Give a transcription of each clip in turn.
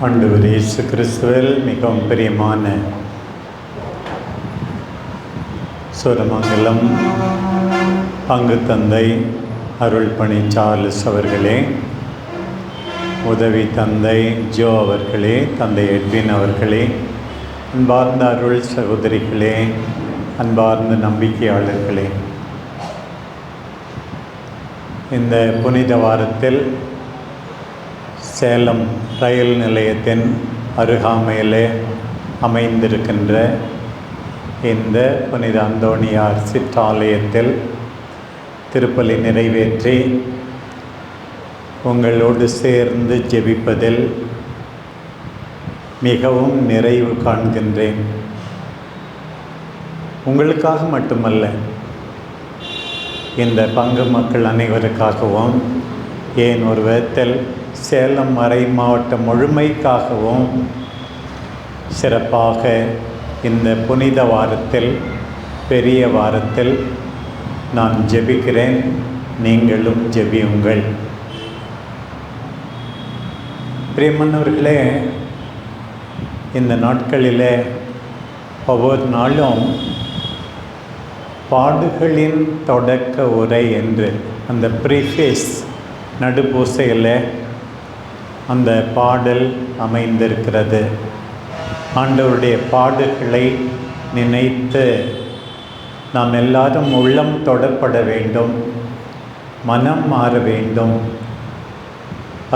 ஆண்டவர் இயேசு கிறிஸ்துவில் மிகவும் பிரியமான சூரமங்கலம் பங்கு தந்தை அருள்பணி சார்லஸ் அவர்களே, உதவி தந்தை ஜோ அவர்களே, தந்தை எட்வின் அவர்களே, அன்பார்ந்த அருள் சகோதரிகளே, அன்பார்ந்த நம்பிக்கையாளர்களே, இந்த புனித வாரத்தில் சேலம் ரயில் நிலையத்தின் அருகாமையிலே அமைந்திருக்கின்ற இந்த புனித அந்தோணியார் சிற்றாலயத்தில் திருப்பலி நிறைவேற்றி உங்களோடு சேர்ந்து ஜெபிப்பதில் மிகவும் நிறைவு காண்கின்றேன். உங்களுக்காக மட்டுமல்ல, இந்த பங்கு மக்கள் அனைவருக்காகவும், ஏன் ஒரு விதத்தில் சேலம் மறை மாவட்டம் முழுமைக்காகவும் சிறப்பாக இந்த புனித வாரத்தில், பெரிய வாரத்தில் நான் ஜெபிக்கிறேன். நீங்களும் ஜெபியுங்கள். பிரியமானவர்களே, இந்த நாட்களில் ஒவ்வொரு நாளும் பாடுகளின் தொடக்க உரை என்று அந்த ப்ரீஃபேஸ் நடுப்பூசையில் அந்த பாடல் அமைந்திருக்கிறது. ஆண்டவருடைய பாடுகளை நினைத்து நாம் எல்லாரும் உள்ளம் தொடப்பட வேண்டும், மனம் மாற வேண்டும்.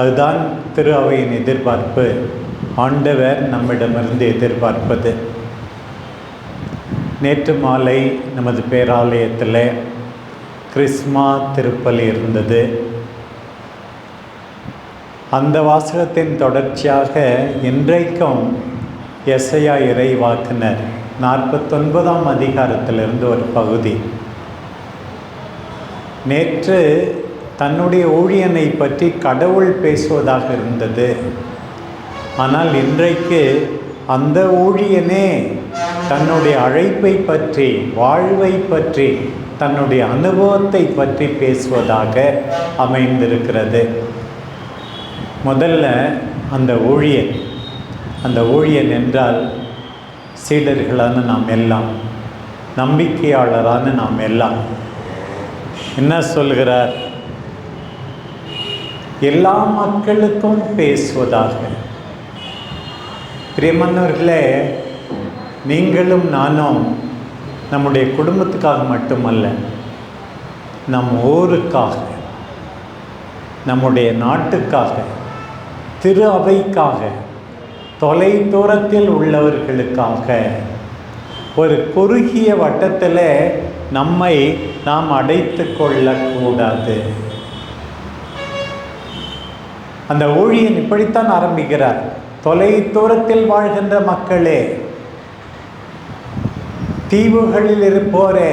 அதுதான் திரு அவையின் எதிர்பார்ப்பு, ஆண்டவர் நம்மிடமிருந்து எதிர்பார்ப்பது. நேற்று மாலை நமது பேராலயத்தில் கிறிஸ்மா திருப்பலி இருந்தது. அந்த வாசகத்தின் தொடர்ச்சியாக இன்றைக்கும் எசையா இறைவாக்கினர் 49ஆம் அதிகாரத்திலிருந்து ஒரு பகுதி. நேற்று தன்னுடைய ஊழியனை பற்றி கடவுள் பேசுவதாக இருந்தது. ஆனால் இன்றைக்கு அந்த ஊழியனே தன்னுடைய அழைப்பை பற்றி, வாழ்வை பற்றி, தன்னுடைய அனுபவத்தை பற்றி பேசுவதாக அமைந்திருக்கிறது. முதல்ல அந்த ஊழியன் என்றால் சீடர்களான நாம் எல்லாம், நம்பிக்கையாளரான நாம் எல்லாம். என்ன சொல்கிறார்? எல்லா மக்களுக்கும் பேசுவதாக. பிரியமானவர்களே, நீங்களும் நானும் நம்முடைய குடும்பத்துக்காக மட்டுமல்ல, நம் ஊருக்காக, நம்முடைய நாட்டுக்காக, திரு அவைக்காக, தொலை தூரத்தில் உள்ளவர்களுக்காக, ஒரு குறுகிய வட்டத்தில் நம்மை நாம் அடைத்து கொள்ளக்கூடாது. அந்த ஊழியன் இப்படித்தான் ஆரம்பிக்கிறார். தொலை தூரத்தில் வாழ்கின்ற மக்களே, தீவுகளில் இருப்போரே,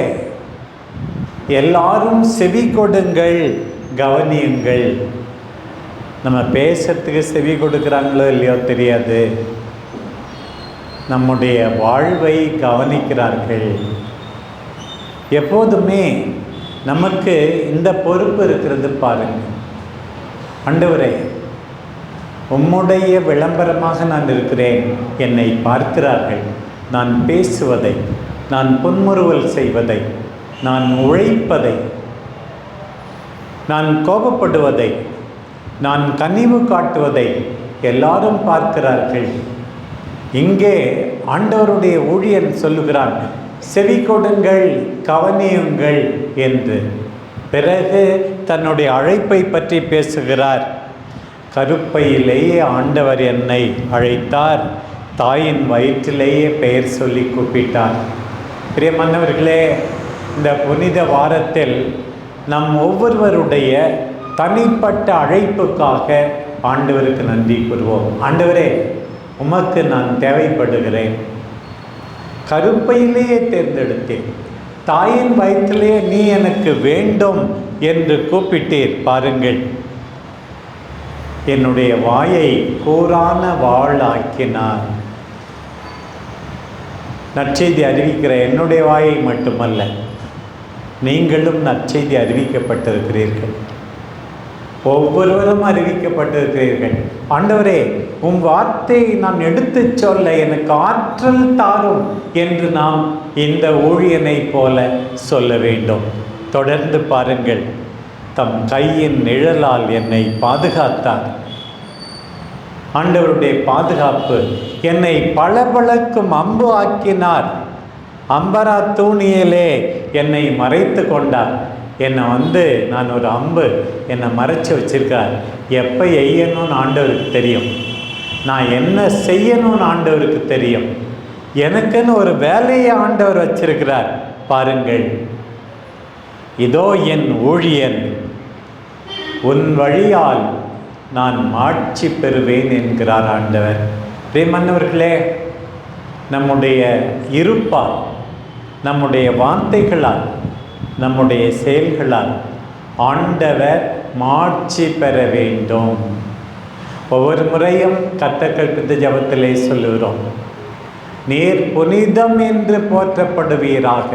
எல்லாரும் செவி கொடுங்கள், கவனியுங்கள். நம்ம பேசுறதுக்கு செவி கொடுக்குறாங்களோ இல்லையோ தெரியாது, நம்முடைய வாழ்வை கவனிக்கிறார்கள். எப்போதுமே நமக்கு இந்த பொறுப்பு இருக்கிறது. பாருங்கள், ஆண்டவரே, உம்முடைய விளம்பரமாக நான் இருக்கிறேன். என்னை பார்க்கிறார்கள். நான் பேசுவதை, நான் புன்முறுவல் செய்வதை, நான் உழைப்பதை, நான் கோபப்படுவதை, நான் கனிவு காட்டுவதை எல்லாரும் பார்க்கிறார்கள். இங்கே ஆண்டவருடைய ஊழியன் சொல்லுகிறான், செவி கொடுங்கள், கவனியுங்கள் என்று. பிறகு தன்னுடைய அழைப்பை பற்றி பேசுகிறார். கருப்பையிலேயே ஆண்டவர் என்னை அழைத்தார், தாயின் வயிற்றிலேயே பெயர் சொல்லி கூப்பிட்டார். பிரியமானவர்களே, இந்த புனித வாரத்தில் நம் ஒவ்வொருவருடைய தனிப்பட்ட அழைப்புக்காக ஆண்டவருக்கு நன்றி கூறுவோம். ஆண்டவரே, உமக்கு நான் தேவைப்படுகிறேன். கருப்பையிலேயே தேர்ந்தெடுத்தேன், தாயின் வயிற்றிலேயே நீ எனக்கு வேண்டும் என்று கூப்பிட்டீர். பாருங்கள், என்னுடைய வாயை கூரான வாளாக்கினார். நற்செய்தி அறிவிக்கிற என்னுடைய வாயை மட்டுமல்ல, நீங்களும் நற்செய்தி அறிவிக்கப்பட்டிருக்கிறீர்கள். ஒவ்வொருவரும் அறிவிக்கப்பட்டிருக்கிறீர்கள். ஆண்டவரே, உம் வார்த்தையை நான் எடுத்து சொல்ல எனக்கு ஆற்றல் தாரும் என்று நாம் இந்த ஊழியனை போல சொல்ல வேண்டும். தொடர்ந்து பாருங்கள். தம் கையின் நிழலால் என்னை பாதுகாத்தார். ஆண்டவருடைய பாதுகாப்பு என்னை பளபளக்கும் அம்பு ஆக்கினார். அம்பரா தூணியிலே என்னை மறைத்து கொண்டார். என்னை நான் ஒரு அம்பு என்னை மறைச்சி வச்சிருக்கார். எப்போ எய்யணும்னு ஆண்டவருக்கு தெரியும். நான் என்ன செய்யணும்னு ஆண்டவருக்கு தெரியும். எனக்குன்னு ஒரு வேலையை ஆண்டவர் வச்சிருக்கிறார். பாருங்கள், இதோ என் ஊழியன், உன் வழியால் நான் மாட்சி பெறுவேன் என்கிறார் ஆண்டவர். பிரியமானவர்களே, நம்முடைய இருப்பால், நம்முடைய வார்த்தைகளால், நம்முடைய செயல்களால் ஆண்டவர் மாட்சி பெற வேண்டும். ஒவ்வொரு முறையும் கர்த்தர் ஜெபத்திலே சொல்லுகிறோம், நீர் புனிதம் என்று போற்றப்படுவீராக.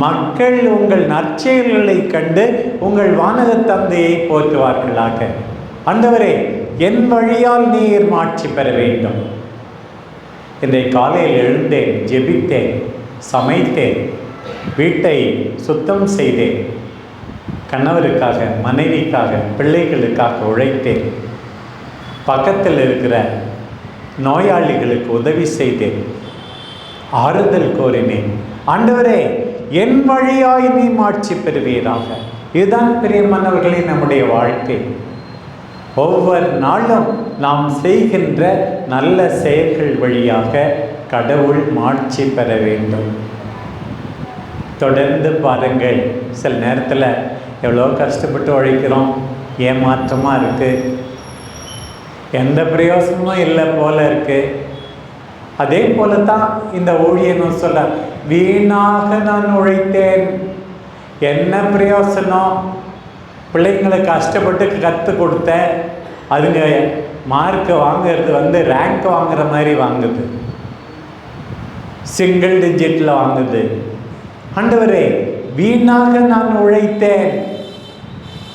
மக்கள் உங்கள் நற்செயல்களை கண்டு உங்கள் வானக தந்தையை போற்றுவார்களாக. ஆண்டவரே, என் வழியால் நீர் மாட்சி பெற வேண்டும். இன்றைய காலையில் எழுந்தேன், ஜெபித்தேன், சமைத்தேன், வீட்டை சுத்தம் செய்தேன், கணவருக்காக, மனைவிக்காக, பிள்ளைகளுக்காக உழைத்தேன், பக்கத்தில் இருக்கிற நோயாளிகளுக்கு உதவி செய்தேன், ஆறுதல் கோரினேன். ஆண்டவரே, என் வழியாய் நீ மாட்சி பெறுவீராக. இதுதான் பிரியமானவர்களே நம்முடைய வாழ்க்கை. ஒவ்வொரு நாளும் நாம் செய்கின்ற நல்ல செயல்கள் வழியாக கடவுள் மாட்சி பெற வேண்டும். தொடர்ந்து பாருங்கள். சில நேரத்தில் எவ்வளோ கஷ்டப்பட்டு உழைக்கிறோம், ஏமாற்றமாக இருக்குது, எந்த பிரயோசனமும் இல்லை போல இருக்குது. அதே போல தான் இந்த ஊழியனும் சொல்ல, வீணாக நான் உழைத்தேன், என்ன பிரயோசனம்? பிள்ளைங்களை கஷ்டப்பட்டு கற்றுக் கொடுத்தேன், அதுங்க மார்க்கு வாங்கிறது ரேங்க் வாங்குற மாதிரி வாங்குது, சிங்கிள் டிஜிட்டில் வாங்குது. ஆண்டவரே, வீணாக நான் உழைத்தேன்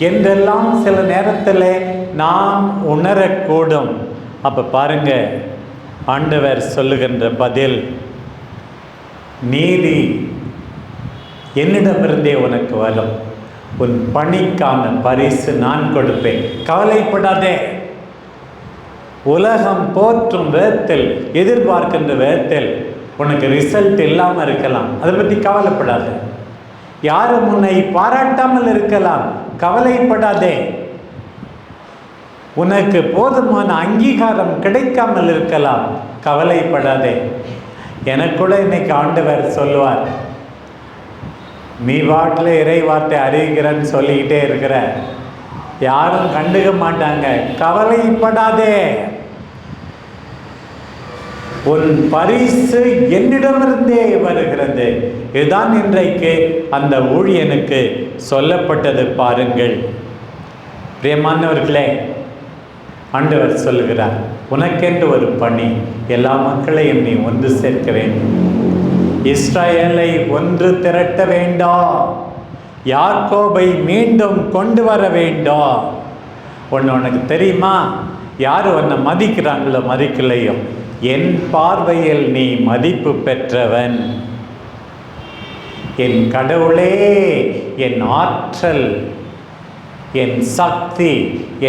என்றெல்லாம் சில நேரத்தில் நாம் உணரக்கூடும். அப்போ பாருங்க, ஆண்டவர் சொல்லுகின்ற பதில், நீதி என்னிடமிருந்தே உனக்கு வரும், உன் பணிக்கான பரிசு நான் கொடுப்பேன், கவலைப்படாதே. உலகம் போற்றும் விதத்தில், எதிர்பார்க்கின்ற விதத்தில் உனக்கு ரிசல்ட் இல்லாமல் இருக்கலாம், அதை பற்றி கவலைப்படாதே. யாரும் உன்னை பாராட்டாமல் இருக்கலாம், கவலைப்படாதே. உனக்கு போதுமான அங்கீகாரம் கிடைக்காமல் இருக்கலாம், கவலைப்படாதே. எனக்குள்ள இன்னைக்கு ஆண்டவர் சொல்லுவார், நீ வாட்டில் இறை வார்த்தை அறிவிக்கிறன்னு சொல்லிக்கிட்டே இருக்கிற, யாரும் கண்டுக்க மாட்டாங்க, கவலைப்படாதே. உன் பரிசு என்னிடமிருந்தே வருகிறது. இதுதான் இன்றைக்கு அந்த ஊழியனுக்கு சொல்லப்பட்டது. பாருங்கள் பிரியமானவர்களே, ஆண்டவர் சொல்லுகிறார், உனக்கென்று ஒரு பணி, எல்லா மக்களையும் நீ ஒன்று சேர்க்க வேண்டும், இஸ்ரவேலை ஒன்று திரட்ட வேண்டும், யாக்கோபை மீண்டும் கொண்டு வர வேண்டும். உனக்கு தெரியுமா, யார் உன்னை மதிக்கிறாங்களோ மதிக்கலையோ, என் பார்வையில் நீ மதிப்பு பெற்றவன். என் கடவுளே, என் ஆற்றல், என் சக்தி,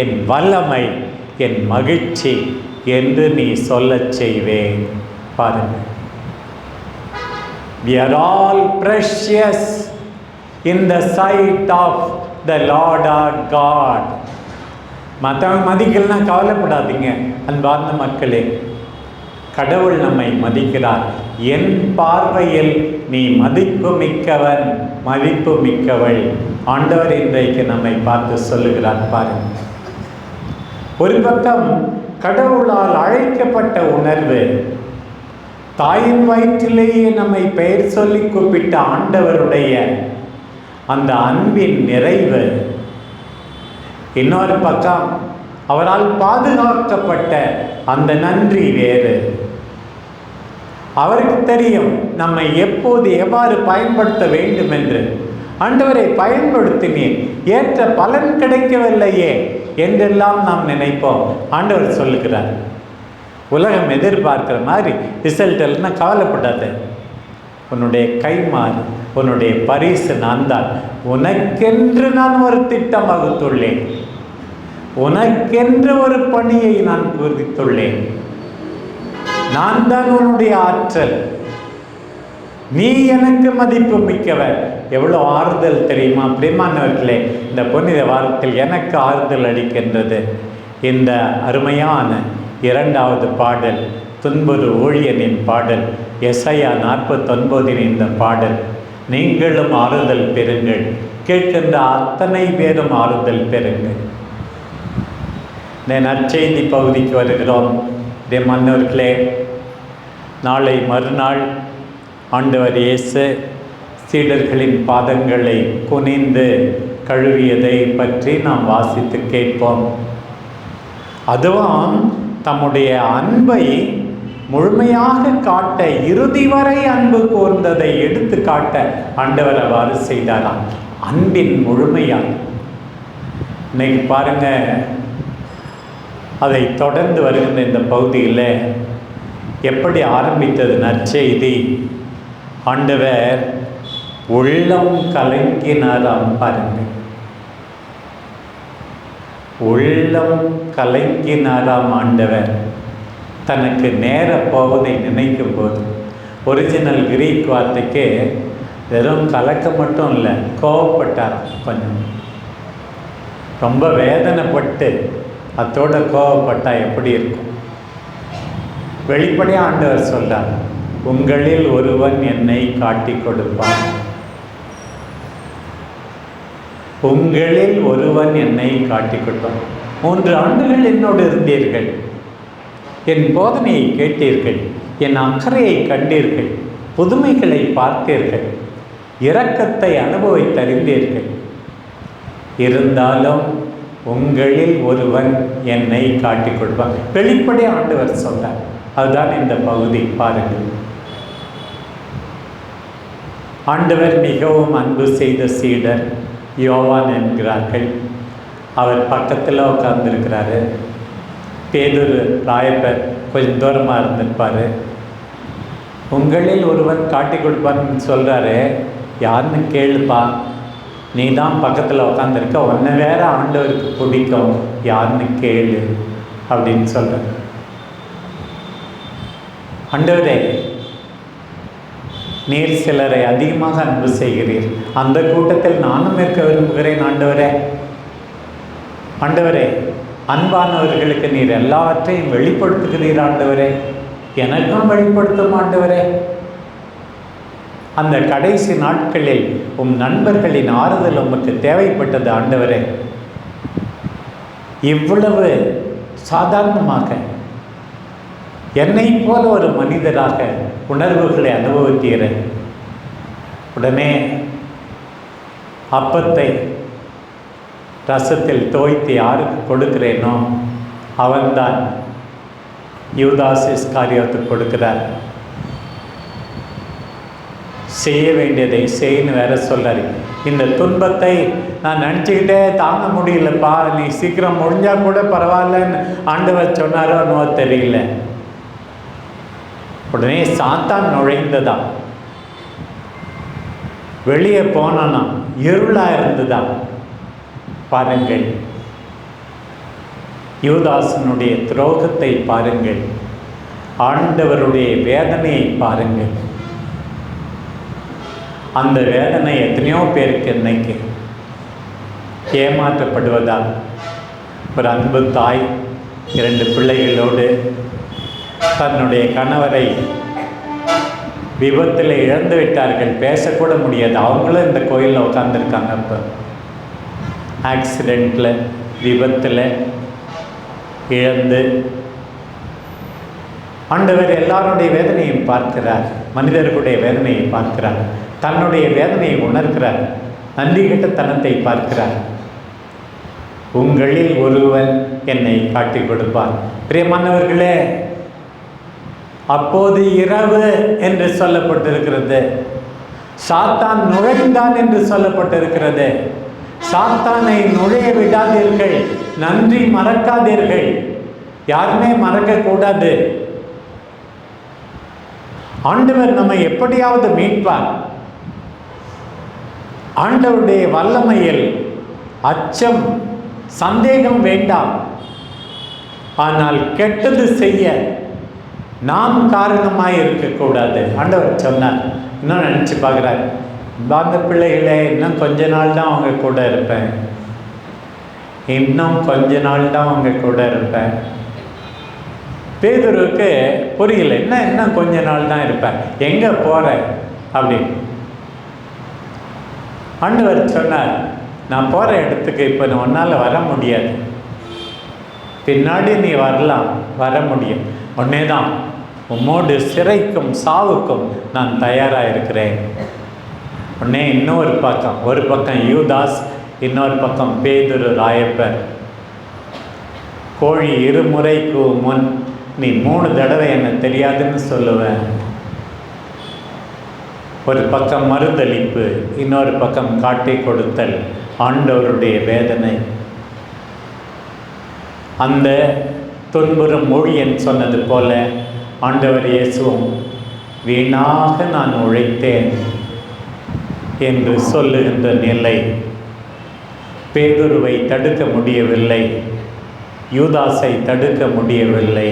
என் வல்லமை, என் மகிழ்ச்சி என்று நீ சொல்லச் செய்வேன். பாருங்கள், we are all precious in the sight of the Lord our God. மற்றவங்க மதிக்கலன்னா கவலைப்படாதீங்க அன்பார்ந்த மக்களே, கடவுள் நம்மை மதிக்கிறார். என் பார்வையில் நீ மதிப்பு மிக்கவன், மதிப்பு மிக்கவள். ஆண்டவர் இன்றைக்கு நம்மை பார்த்து சொல்லுகிறார். பாருங்கள், ஒரு பக்கம் கடவுளால் அழைக்கப்பட்ட உணர்வு, தாயின் வயிற்றிலேயே நம்மை பெயர் சொல்லி கூப்பிட்ட ஆண்டவருடைய அந்த அன்பின் நிறைவு. இன்னொரு பக்கம் அவரால் பாதுகாக்கப்பட்ட அந்த நன்றி வேறு. அவருக்கு தெரியும் நம்மை எப்போது எவ்வாறு பயன்படுத்த வேண்டும் என்று. ஆண்டவரை பயன்படுத்தினேன், ஏற்ற பலன் கிடைக்கவில்லையே என்றெல்லாம் நாம் நினைப்போம். ஆண்டவர் சொல்லுகிறார், உலகம் எதிர்பார்க்கிற மாதிரி ரிசல்ட் எல்லாம் கவலைப்படாது. உன்னுடைய கைமாறு, உன்னுடைய பரிசு நான் தான். உனக்கென்று நான் ஒரு திட்டம் வகுத்துள்ளேன், உனக்கென்று ஒரு பணியை நான் குறித்துள்ளேன். நான் தான் உன்னுடைய ஆற்றல், நீ எனக்கு மதிப்பு மிக்கவர். எவ்வளோ ஆறுதல் தெரியுமா பிரியமானவர்களே! இந்த புனித வாரத்தில் எனக்கு ஆறுதல் அளிக்கின்றது இந்த அருமையான 2வது பாடல், துன்புறு ஊழியனின் பாடல், எசாயா 49 இந்த பாடல். நீங்களும் ஆறுதல் பெறுங்கள், கேட்கின்ற அத்தனை பேரும் ஆறுதல் பெறுங்கள். இந்த நற்செய்தி பகுதிக்கு வருகிறோம். மன்னர்களே, நாளை மறுநாள் ஆண்டவர் இயேசு சீடர்களின் பாதங்களை குனிந்து கழுவியதை பற்றி நாம் வாசித்து கேட்போம். அதுவும் தம்முடைய அன்பை முழுமையாக காட்ட, இறுதி வரை அன்பு கூர்ந்ததை எடுத்து காட்ட ஆண்டவர் அவ்வாறு செய்தாராம். அன்பின் முழுமையாக இன்னைக்கு பாருங்க, அதை தொடர்ந்து வருகின்ற இந்த பகுதியில் எப்படி ஆரம்பித்தது நற்செய்தி. ஆண்டவர் உள்ளம் கலங்கினாராம். பாருங்கள், உள்ளம் கலங்கினாராம் ஆண்டவர். தனக்கு நேர போவதை நினைக்கும் போது, ஒரிஜினல் கிரீக் வார்த்தைக்கு வெறும் கலக்க மட்டும் இல்லை, கோவப்பட்டார். கொஞ்சம் ரொம்ப வேதனைப்பட்டு அத்தோட கோவப்பட்டா எப்படி இருக்கும்? வெளிப்படையாக ஆண்டவர் சொல்றார், உங்களில் ஒருவன் என்னை காட்டி கொடுப்பான், உங்களில் ஒருவன் என்னை காட்டி கொடுப்பான். 3 ஆண்டுகள் என்னோடு இருந்தீர்கள், என் போதனையை கேட்டீர்கள், என் அக்கறையை கண்டீர்கள், புதுமைகளை பார்த்தீர்கள், இரக்கத்தை அனுபவித்தறிந்தீர்கள். இருந்தாலும் உங்களில் ஒருவன் என்னை காட்டி கொடுப்பான். வெளிப்படை ஆண்டவர் சொல்றார். அதுதான் இந்த பகுதி. பாருங்கள், ஆண்டவர் மிகவும் அன்பு செய்த சீடர் யோவான் என்கிறார்கள். அவர் பக்கத்தில் உட்கார்ந்துருக்கிறாரு. பேதுரு ராயப்பர் கொஞ்சம் தூரமாக இருந்திருப்பார். உங்களில் ஒருவன் காட்டி கொடுப்பான்னு சொல்கிறாரு. யாருன்னு கேளுப்பா, நீ தான் பக்கத்தில் உட்காந்துருக்க, உன்னை வேற ஆண்டவருக்கு பிடிக்கும், யாருன்னு கேளு அப்படின்னு சொல்கிறார். ஆண்டவரே, நீர் சிலரை அதிகமாக அன்பு செய்கிறீர், அந்த கூட்டத்தில் நானும் இருக்க விரும்புகிறேன். ஆண்டவரே, ஆண்டவரே, அன்பானவர்களுக்கு நீர் எல்லாவற்றையும் வெளிப்படுத்துகிறீர். ஆண்டவரே, எனக்கும் வெளிப்படுத்தும். ஆண்டவரே, அந்த கடைசி நாட்களில் உம் நண்பர்களின் ஆறுதல் உமக்கு தேவைப்பட்டது. ஆண்டவரே, இவ்வளவு சாதாரணமாக என்னை போல ஒரு மனிதராக உணர்வுகளை அனுபவித்தீர். உடனே அப்பத்தை ரசத்தில் தோய்த்து யாருக்கு கொடுக்கிறேனோ அவன்தான் யூதாஸ் இஸ்காரியோத்துக்கு கொடுக்கிறார். செய்ய வேண்டியதை செய்யன்னு வேற சொல்றாரு. இந்த துன்பத்தை நான் நினச்சிக்கிட்டே தாங்க முடியலப்பா, நீ சீக்கிரம் முடிஞ்சா கூட பரவாயில்லன்னு ஆண்டவர் சொன்னாரோ என்னவோ தெரியல. உடனே சாத்தான் நுழைந்ததான், வெளியே போனானா இருளா இருந்துதான். பாருங்கள், யூதாசனுடைய துரோகத்தை பாருங்கள், ஆண்டவருடைய வேதனையை பாருங்கள். அந்த வேதனை எத்தனையோ பேருக்கு இன்னைக்கு ஏமாற்றப்படுவதால். ஒரு அன்பு தாய் 2 பிள்ளைகளோடு தன்னுடைய கணவரை விபத்தில் இழந்து விட்டார்கள். பேசக்கூட முடியாது. அவங்களும் இந்த கோயிலில் உட்காந்துருக்காங்க. இப்போ ஆக்சிடெண்ட்டில், விபத்தில் இழந்து ஆண்டவர் எல்லாருடைய வேதனையும் பார்க்கிறார், மனிதர்களுடைய வேதனையை பார்க்கிறார், தன்னுடைய வேதனையை உணர்கிறார், நன்றி கெட்ட தனத்தை பார்க்கிறார். உங்களில் ஒருவன் என்னை காட்டி கொடுப்பார். பிரியமானவர்களே, அப்போது இரவு என்று சொல்லப்பட்டிருக்கிறது. சாத்தான் நுழைந்தான் என்று சொல்லப்பட்டிருக்கிறது. சாத்தானை நுழைய விடாதீர்கள், நன்றி மறக்காதீர்கள். யாருமே மறக்க கூடாது. ஆண்டவர் நம்மை எப்படியாவது மீட்பார். ஆண்டவருடைய வல்லமையில் அச்சம், சந்தேகம் வேண்டாம். ஆனால் கெட்டது செய்ய நாம் காரணமாய் இருக்கக்கூடாது. ஆண்டவர் சொன்னார். இன்னும் நினச்சி பார்க்குறாரு, அந்த பிள்ளைகளே இன்னும் கொஞ்ச நாள் தான் அவங்க கூட இருப்பேன், இன்னும் கொஞ்ச நாள் தான் அவங்க கூட இருப்பேன். பேதுருவுக்கு புரியல, இன்னும் கொஞ்ச நாள் தான் இருப்பேன், எங்கே போகிற அப்படின்னு. ஆண்டவர் சொன்னார், நான் போகிற இடத்துக்கு இப்போ உன்னால் வர முடியாது, பின்னாடி நீ வரலாம், வர முடியும். உடனே தான் உம்மோடு சிறைக்கும் சாவுக்கும் நான் தயாராக இருக்கிறேன். உடனே இன்னொரு பக்கம், ஒரு பக்கம் யூதாஸ், இன்னொரு பக்கம் பேதுரு ராயப்பர். கோழி இருமுறைக்கு முன் நீ 3 தடவை என்ன தெரியாதுன்னு சொல்லுவேன். ஒரு பக்கம் மறுதளிப்பு, இன்னொரு பக்கம் காட்டி கொடுத்தல், ஆண்டவருடைய வேதனை. அந்த துன்புறும் ஊழியன் சொன்னது போல ஆண்டவர் இயேசுவும் வீணாக நான் உழைத்தேன் என்று சொல்லுகின்ற நிலை. பேதுருவை தடுக்க முடியவில்லை, யூதாஸை தடுக்க முடியவில்லை.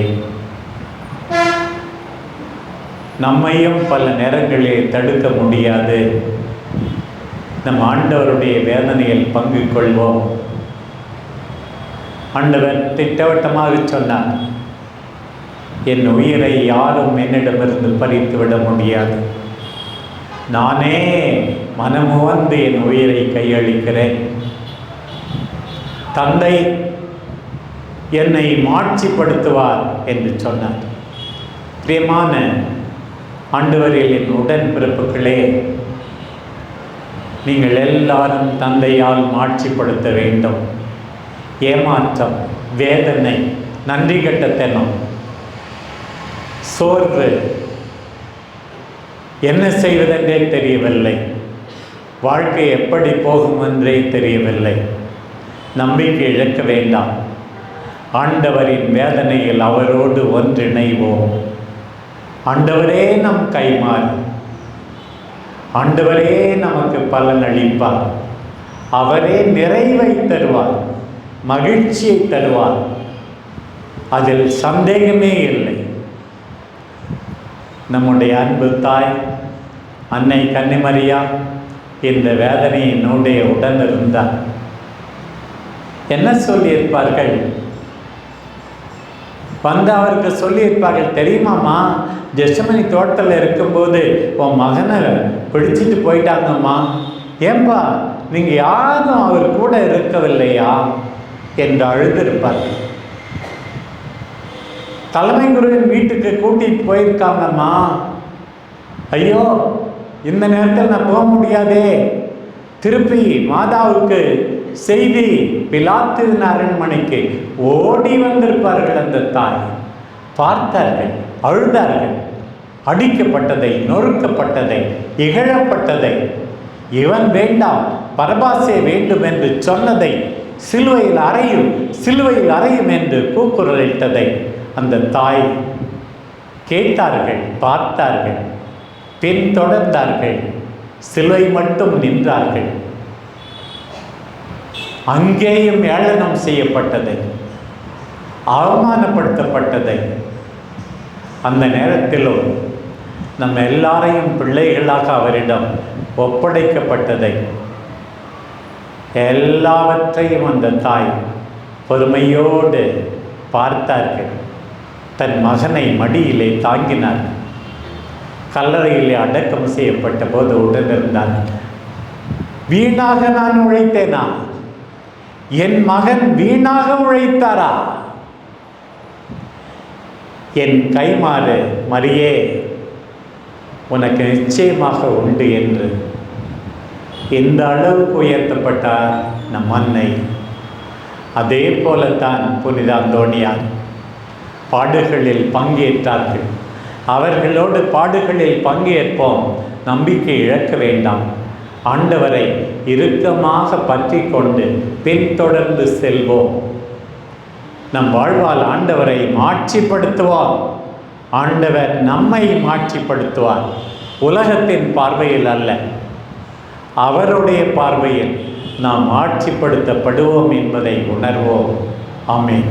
நம்மையும் பல நேரங்களில் தடுக்க முடியாது. நம் ஆண்டவருடைய வேதனையில் பங்கு கொள்வோம். ஆண்டவர் திட்டவட்டமாக சொன்னார், என் உயிரை யாரும் என்னிடமிருந்து பறித்து விட முடியாது, நானே மனமுவந்து என் உயிரை கையளிக்கிறேன். தந்தை என்னை மாட்சிப்படுத்துவார் என்று சொன்னார். பிரியமான ஆண்டவரில் என் உடன் பிறப்புகளே, நீங்கள் எல்லாரும் தந்தையால் மாட்சிப்படுத்த வேண்டும். ஏமாற்றம், வேதனை, நன்றி கெட்டத்தனம், சோர்வு, என்ன செய்வதென்றே தெரியவில்லை, வாழ்க்கை எப்படி போகும் என்றே தெரியவில்லை. நம்பிக்கை இழக்க வேண்டாம். ஆண்டவரின் வேதனையில் அவரோடு ஒன்றிணைவோம். ஆண்டவரே நம் கைமாறு, ஆண்டவரே நமக்கு பலன் அளிப்பார், அவரே நிறைவை தருவார், மகிழ்ச்சியை தருவார், அதில் சந்தேகமே இல்லை. நம்முடைய அன்பு தாய் அன்னை கன்னிமரியா இந்த வேதனையினோட உடன் இருந்தார். என்ன சொல்லியிருப்பார்கள்? வந்து அவருக்கு சொல்லியிருப்பார்கள், தெரியுமாம்மா, ஜெசமனி தோட்டத்தில் இருக்கும்போது உன் மகனை பிடிச்சிட்டு போயிட்டாங்கம்மா, ஏன்பா நீங்கள் யாரும் அவர் கூட இருக்கவில்லையா என்று அழுதிருப்பார்கள். தலைமை குருவின் வீட்டுக்கு கூட்டிகிட்டு போயிருக்காங்கம்மா, ஐயோ இந்த நேரத்தில் நான் போக முடியாதே. திருப்பி மாதாவுக்கு செய்தி பிலாத்தின் அரண்மனைக்கு ஓடி வந்திருப்பார்கள். அந்த தாய் பார்த்தார்கள், அழுதார்கள். அடிக்கப்பட்டதை, நொறுக்கப்பட்டதை, இகழப்பட்டதை, இவன் வேண்டாம் பரபாசே வேண்டும் என்று சொன்னதை, சிலுவையில் அறையும் சிலுவையில் அறையும் என்று கூக்குரலிட்டதை அந்த தாய் கேட்டார்கள், பார்த்தார்கள், பின்தொடர்ந்தார்கள். சிலுவை மட்டும் நின்றார்கள். அங்கேயும் ஏளனம் செய்யப்பட்டதை, அவமானப்படுத்தப்பட்டதை, அந்த நேரத்திலும் நம்ம எல்லாரையும் பிள்ளைகளாக அவரிடம் ஒப்படைக்கப்பட்டதை, எல்லாவற்றையும் அந்த தாய் பொறுமையோடு பார்த்தார்கள். தன் மகனை மடியிலே தாங்கினார். கல்லறையிலே அடக்கம் செய்யப்பட்ட போது உடனிருந்தார். வீணாக நான் உழைத்தேனா? என் மகன் வீணாக உழைத்தாரா? என் கைமாறு மரியே உனக்கு நிச்சயமாக உண்டு என்று இந்த அளவுக்கு உயர்த்தப்பட்டார் நம் அன்னை. அதே போலத்தான் புனித அந்தோணியார் பாடுகளில் பங்கேற்றார்கள். அவர்களோடு பாடுகளில் பங்கேற்போம். நம்பிக்கை இழக்க வேண்டாம். ஆண்டவரை இறுக்கமாக பற்றி கொண்டு பின்தொடர்ந்து செல்வோம். நம் வாழ்வால் ஆண்டவரை மாட்சிப்படுத்துவோம். ஆண்டவர் நம்மை மாட்சிப்படுத்துவார். உலகத்தின் பார்வையில் அல்ல, அவருடைய பார்வையில் நாம் ஆட்சிப்படுத்தப்படுவோம் என்பதை உணர்வோம். ஆமென்.